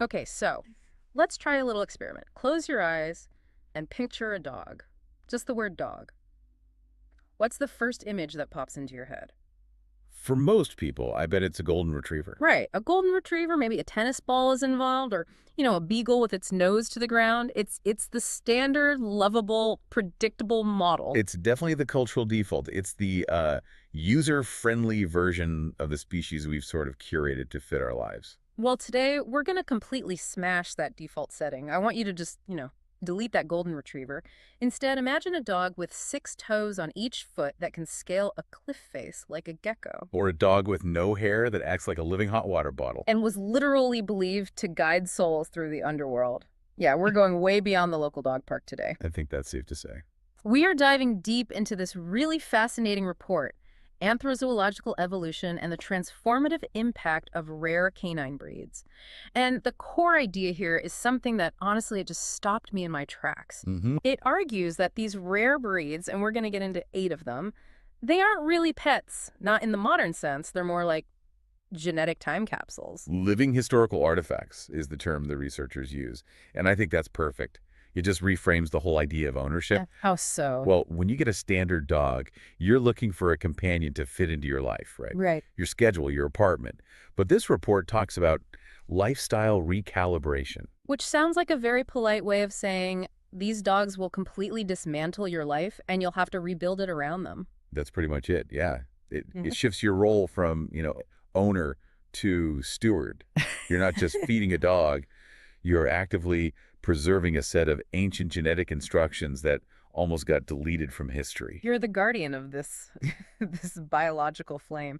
Okay, so let's try a little experiment. Close your eyes and picture a dog. Just the word dog. What's the first image that pops into your head? For most people, I bet it's a golden retriever. Right, a golden retriever, maybe a tennis ball is involved, or, a beagle with its nose to the ground. It's the standard, lovable, predictable model. It's definitely the cultural default. It's the user-friendly version of the species we've sort of curated to fit our lives. Well, today we're going to completely smash that default setting. I want you to just, delete that golden retriever. Instead, imagine a dog with 6 toes on each foot that can scale a cliff face like a gecko Or a dog with no hair that acts like a living hot water bottle. and was literally believed to guide souls through the underworld. Yeah, we're going way beyond the local dog park today. I think that's safe to say. We are diving deep into this really fascinating report, Anthrozoological Evolution and the Transformative Impact of Rare Canine Breeds. And the core idea here is something that honestly it just stopped me in my tracks. Mm-hmm. It argues that these rare breeds, and we're going to get into 8 of them, they aren't really pets, not in the modern sense. They're more like genetic time capsules. Living historical artifacts is the term the researchers use, and I think that's perfect. It just reframes the whole idea of ownership. Yeah. How so? Well, when you get a standard dog, you're looking for a companion to fit into your life, right? Right. Your schedule, your apartment. But this report talks about lifestyle recalibration. Which sounds like a very polite way of saying these dogs will completely dismantle your life and you'll have to rebuild it around them. That's pretty much it. Yeah. It, Yeah. it shifts your role from, owner to steward. You're not just feeding a dog. You're actively preserving a set of ancient genetic instructions that almost got deleted from history. You're the guardian of this this biological flame.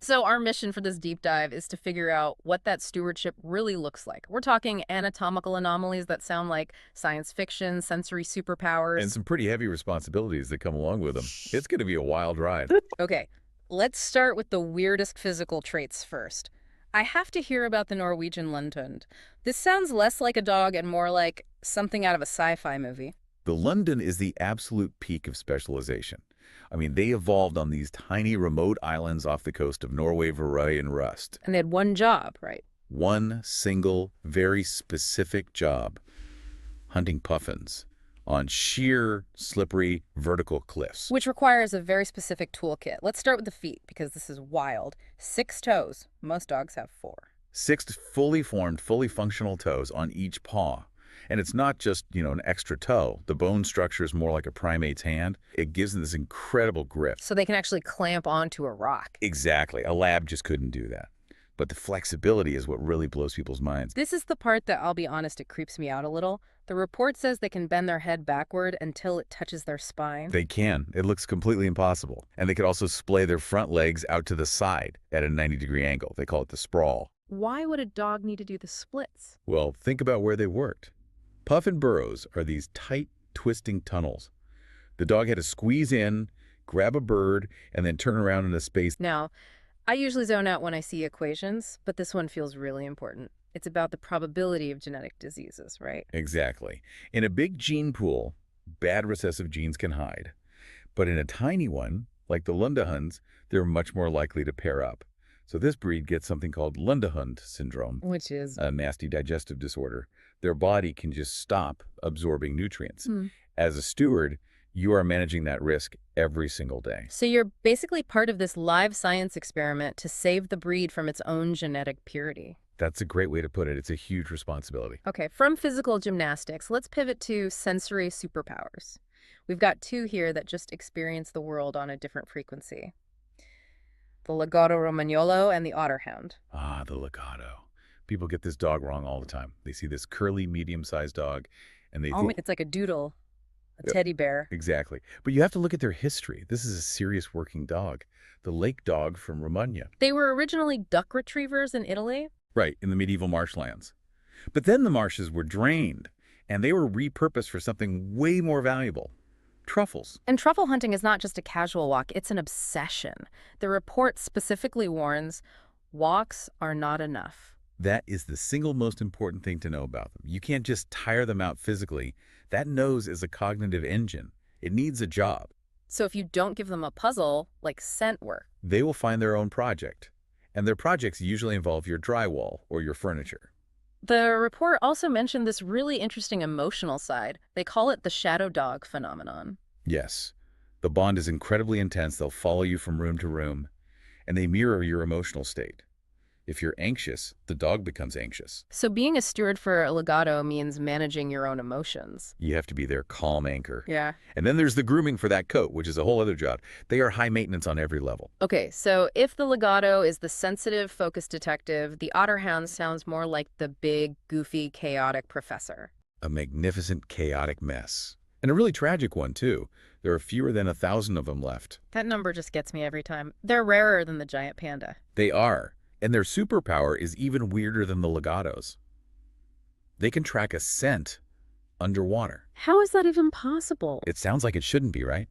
So our mission for this deep dive is to figure out what that stewardship really looks like. We're talking anatomical anomalies that sound like science fiction, sensory And superpowers. some pretty heavy responsibilities that come along with them. It's going to be a wild ride. Okay, let's start with the weirdest physical traits first. I have to hear about the Norwegian Lundhund. This sounds less like a dog and more like something out of a sci-fi movie. The London is the absolute peak of specialization. I mean, they evolved on these tiny remote islands off the coast of Norway, Varøy, and Rust. And they had one job, right? One single, very specific job, hunting puffins on sheer, slippery, vertical cliffs. Which requires a very specific toolkit. Let's start with the feet, because this is wild. 6 toes. Most dogs have 4. 6 fully formed, fully functional toes on each paw. And it's not just, an extra toe. The bone structure is more like a primate's hand. It gives them this incredible grip. So they can actually clamp onto a rock. Exactly. A lab just couldn't do that. But the flexibility is what really blows people's minds. This is the part that, I'll be honest, it creeps me out a little. The report says they can bend their head backward until it touches their spine. They can. It looks completely impossible. And they could also splay their front legs out to the side at a 90-degree angle. They call it the sprawl. Why would a dog need to do the splits? Well, think about where they worked. Puffin burrows are these tight, twisting tunnels. The dog had to squeeze in, grab a bird, and then turn around into space. Now, I usually zone out when I see equations, but this one feels really important. It's about the probability of genetic diseases, right? Exactly. In a big gene pool, bad recessive genes can hide. But in a tiny one, like the Lundehunds, they're much more likely to pair up. So this breed gets something called Lundehund syndrome, Which is... a nasty digestive disorder. Their body can just stop absorbing nutrients. Hmm. As a steward, you are managing that risk every single day. So you're basically part of this live science experiment to save the breed from its own genetic purity. That's a great way to put it. It's a huge responsibility. Okay, from physical gymnastics, let's pivot to sensory superpowers. We've got 2 here that just experience the world on a different frequency. The Lagotto Romagnolo and the Otterhound. Ah, the legato. People get this dog wrong all the time. They see this curly, medium-sized dog, and they think, It's like a doodle, a Yep. teddy bear. exactly. But you have to look at their history. This is a serious working dog. The lake dog from Romagna. They were originally duck retrievers in Italy. Right, in the medieval marshlands. But then the marshes were drained, and they were repurposed for something way more valuable. Truffles. And truffle hunting is not just a casual walk, it's an obsession. The report specifically warns walks are not enough. That is the single most important thing to know about them. You can't just tire them out physically. That nose is a cognitive engine. It needs a job. So if you don't give them a puzzle, like scent work, They will find their own project. And their projects usually involve your drywall or your furniture. The report also mentioned this really interesting emotional side. They call it the shadow dog phenomenon. Yes, the bond is incredibly intense. They'll follow you from room to room, and they mirror your emotional state. If you're anxious, the dog becomes anxious. So being a steward for a legato means managing your own emotions. You have to be their calm anchor. Yeah. And then there's the grooming for that coat, which is a whole other job. They are high maintenance on every level. Okay, so if the legato is the sensitive, focused detective, the otterhound sounds more like the big, goofy, chaotic professor. A magnificent, chaotic mess. And a really tragic one, too. There are fewer than 1,000 of them left. That number just gets me every time. They're rarer than the giant panda. They are. And their superpower is even weirder than the legatos. They can track a scent underwater. How is that even possible? It sounds like it shouldn't be, right?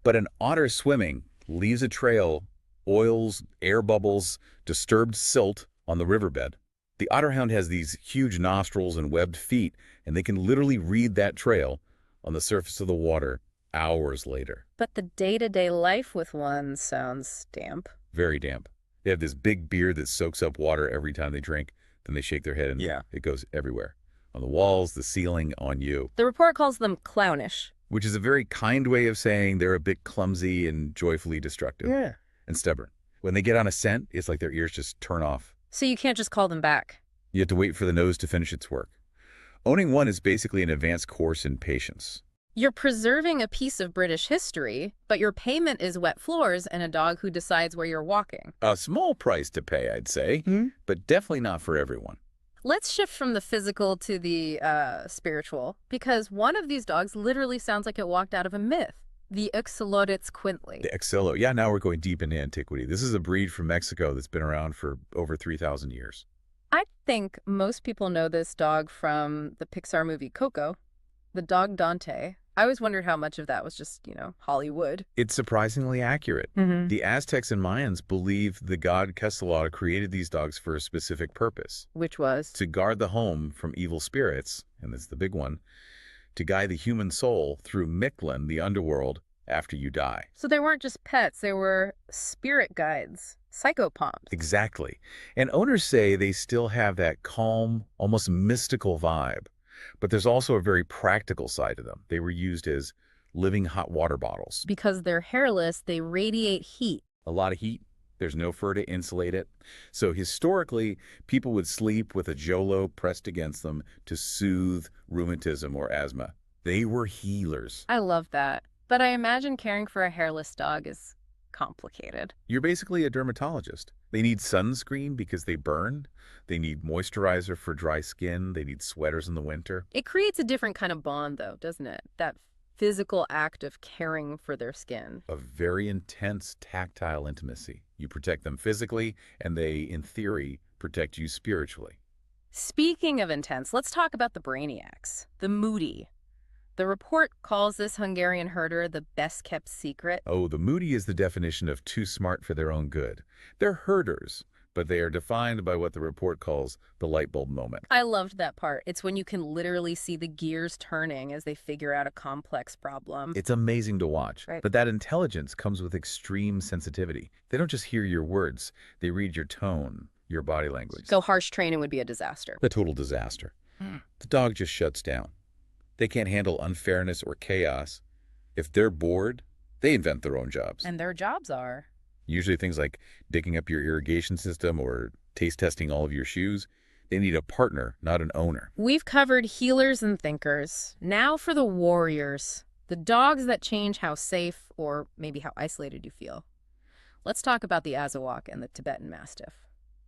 But an otter swimming leaves a trail, oils, air bubbles, disturbed silt on the riverbed. The otterhound has these huge nostrils and webbed feet, and they can literally read that trail on the surface of the water hours later. But the day-to-day life with one sounds damp. Very damp. They have this big beard that soaks up water every time they drink. Then they shake their head and it goes everywhere. On the walls, the ceiling, on you. The report calls them clownish. Which is a very kind way of saying they're a bit clumsy and joyfully destructive. Yeah. And stubborn. When they get on a scent, it's like their ears just turn off. So you can't just call them back. You have to wait for the nose to finish its work. Owning one is basically an advanced course in patience. You're preserving a piece of British history, but your payment is wet floors and a dog who decides where you're walking. A small price to pay, I'd say, but definitely not for everyone. Let's shift from the physical to the spiritual, because one of these dogs literally sounds like it walked out of a myth. The Axolotl Quintly. The Axolo. Yeah, now we're going deep into antiquity. This is a breed from Mexico that's been around for over 3,000 years. I think most people know this dog from the Pixar movie Coco, the dog Dante. I always wondered how much of that was just, Hollywood. It's surprisingly accurate. The Aztecs and Mayans believed the god Quetzalcoatl created these dogs for a specific purpose. Which was? To guard the home from evil spirits, and that's the big one, to guide the human soul through Mictlan, the underworld, after you die. So they weren't just pets, they were spirit guides, psychopomps. Exactly. And owners say they still have that calm, almost mystical vibe. But there's also a very practical side to them. They were used as living hot water bottles. Because they're hairless, they radiate heat. A lot of heat. There's no fur to insulate it. So historically, people would sleep with a Jolo pressed against them to soothe rheumatism or asthma. They were healers. I love that. But I imagine caring for a hairless dog is complicated. You're basically a dermatologist. They need sunscreen because they burn. They need moisturizer for dry skin. They need sweaters in the winter. It creates a different kind of bond, though, doesn't it? That physical act of caring for their skin. A very intense tactile intimacy. You protect them physically, and they, in theory, protect you spiritually. Speaking of intense, let's talk about the brainiacs, the moody. The report calls this Hungarian herder the best-kept secret. Oh, the moody is the definition of too smart for their own good. They're herders, but they are defined by what the report calls the light bulb moment. I loved that part. It's when you can literally see the gears turning as they figure out a complex problem. It's amazing to watch, Right. but that intelligence comes with extreme sensitivity. They don't just hear your words, they read your tone, your body language. So harsh training would be a disaster. A total disaster. The dog just shuts down. They can't handle unfairness or chaos. If they're bored, they invent their own jobs. And their jobs are. Usually things like digging up your irrigation system or taste testing all of your shoes. They need a partner, not an owner. We've covered healers and thinkers. Now for the warriors. The dogs that change how safe or maybe how isolated you feel. Let's talk about the Azawak and the Tibetan Mastiff.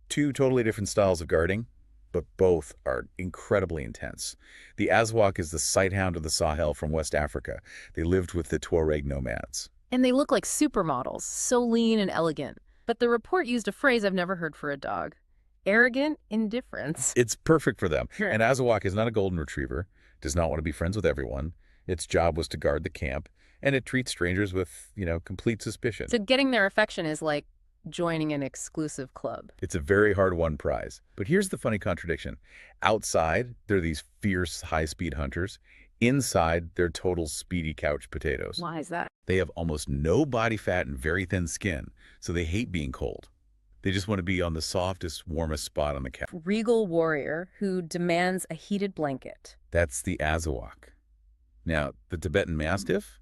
Two totally different styles of guarding, but both are incredibly intense. The Azawak is the sighthound of the Sahel from West Africa. They lived with the Tuareg nomads. And they look like supermodels, so lean and elegant. But the report used a phrase I've never heard for a dog. Arrogant indifference. It's perfect for them. Sure. An Azawak is not a golden retriever, does not want to be friends with everyone. Its job was to guard the camp, and it treats strangers with, complete suspicion. So getting their affection is like joining an exclusive club. It's a very hard-won prize. But here's the funny contradiction. Outside, they're these fierce, high-speed hunters. Inside, they're total speedy couch potatoes. Why is that? They have almost no body fat and very thin skin, so they hate being cold. They just want to be on the softest, warmest spot on the couch. Regal warrior who demands a heated blanket. That's the Azawak. Now, the Tibetan Mastiff,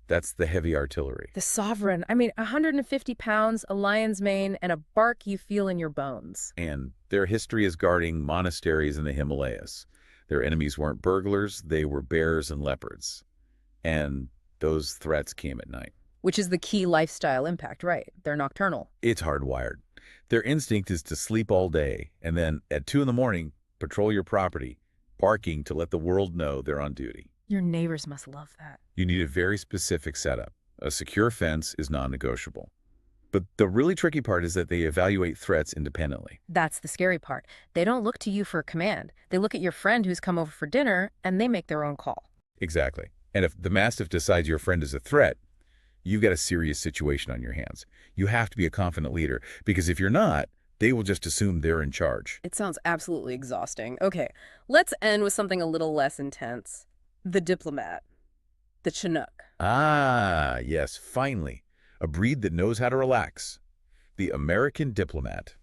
that's the heavy artillery. The sovereign. I mean, 150 pounds, a lion's mane, and a bark you feel in your bones. And their history is guarding monasteries in the Himalayas. Their enemies weren't burglars, they were bears and leopards. And those threats came at night. Which is the key lifestyle impact, right? They're nocturnal. It's hardwired. Their instinct is to sleep all day, and then at 2 in the morning, patrol your property, barking to let the world know they're on duty. Your neighbors must love that. You need a very specific setup. A secure fence is non-negotiable. But the really tricky part is that they evaluate threats independently. That's the scary part. They don't look to you for a command. They look at your friend who's come over for dinner, and they make their own call. Exactly. And if the Mastiff decides your friend is a threat, you've got a serious situation on your hands. You have to be a confident leader, because if you're not, they will just assume they're in charge. It sounds absolutely exhausting. Okay, let's end with something a little less intense. The diplomat. The Chinook. Ah, yes, finally. A breed that knows how to relax. The American Diplomat.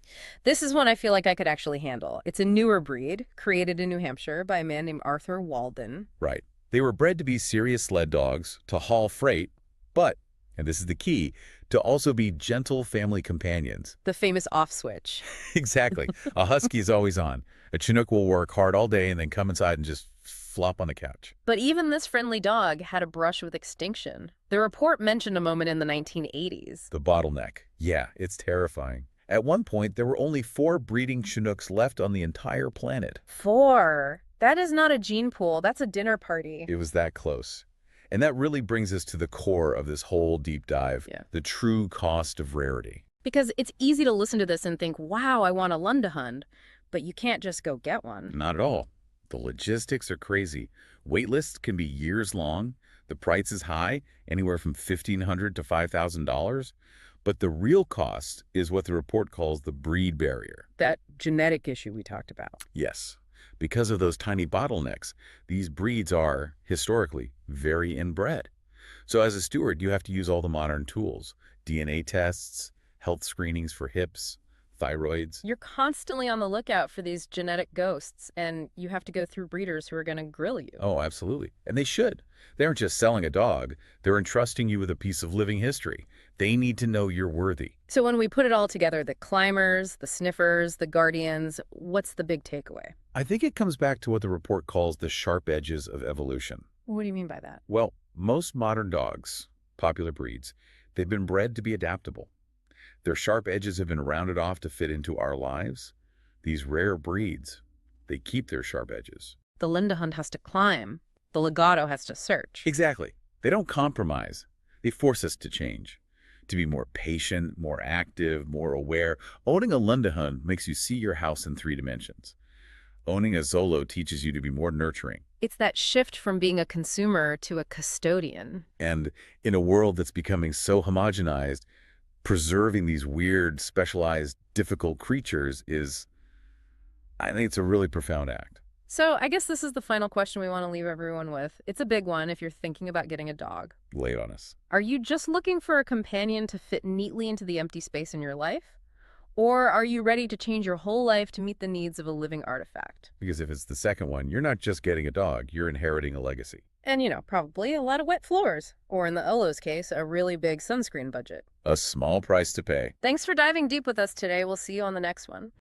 This is one I feel like I could actually handle. It's a newer breed, created in New Hampshire by a man named Arthur Walden. Right. They were bred to be serious sled dogs, to haul freight, but, and this is the key, to also be gentle family companions. The famous off switch. Exactly. A husky is always on. A Chinook will work hard all day and then come inside and just flop on the couch. But even this friendly dog had a brush with extinction. The report mentioned a moment in the 1980s. The bottleneck. Yeah, it's terrifying. At one point, there were only 4 breeding Chinooks left on the entire planet. 4. That is not a gene pool. That's a dinner party. It was that close. And that really brings us to the core of this whole deep dive, the true cost of rarity. Because it's easy to listen to this and think, wow, I want a Lundehund, but you can't just go get one. Not at all. The logistics are crazy. Wait lists can be years long. The price is high, anywhere from $1,500 to $5,000. But the real cost is what the report calls the breed barrier. That genetic issue we talked about. Yes. Because of those tiny bottlenecks, these breeds are, historically, very inbred. So as a steward, you have to use all the modern tools, DNA tests, health screenings for hips, thyroids. You're constantly on the lookout for these genetic ghosts, and you have to go through breeders who are going to grill you. Oh, absolutely. And they should. They aren't just selling a dog. They're entrusting you with a piece of living history. They need to know you're worthy. So when we put it all together, the climbers, the sniffers, the guardians, what's the big takeaway? I think it comes back to what the report calls the sharp edges of evolution. What do you mean by that? Well, most modern dogs, popular breeds, they've been bred to be adaptable. Their sharp edges have been rounded off to fit into our lives. These rare breeds, they keep their sharp edges. The Lundehund has to climb. The Legato has to search. Exactly. They don't compromise. They force us to change, to be more patient, more active, more aware. Owning a Lundehund makes you see your house in 3 dimensions. Owning a Zolo teaches you to be more nurturing. It's that shift from being a consumer to a custodian. And in a world that's becoming so homogenized, preserving these weird, specialized, difficult creatures is, I think it's a really profound act. So I guess this is the final question we want to leave everyone with. It's a big one if you're thinking about getting a dog. Lay it on us. Are you just looking for a companion to fit neatly into the empty space in your life? Or are you ready to change your whole life to meet the needs of a living artifact? Because if it's the second one, you're not just getting a dog, you're inheriting a legacy. And, probably a lot of wet floors. Or in the Olo's case, a really big sunscreen budget. A small price to pay. Thanks for diving deep with us today. We'll see you on the next one.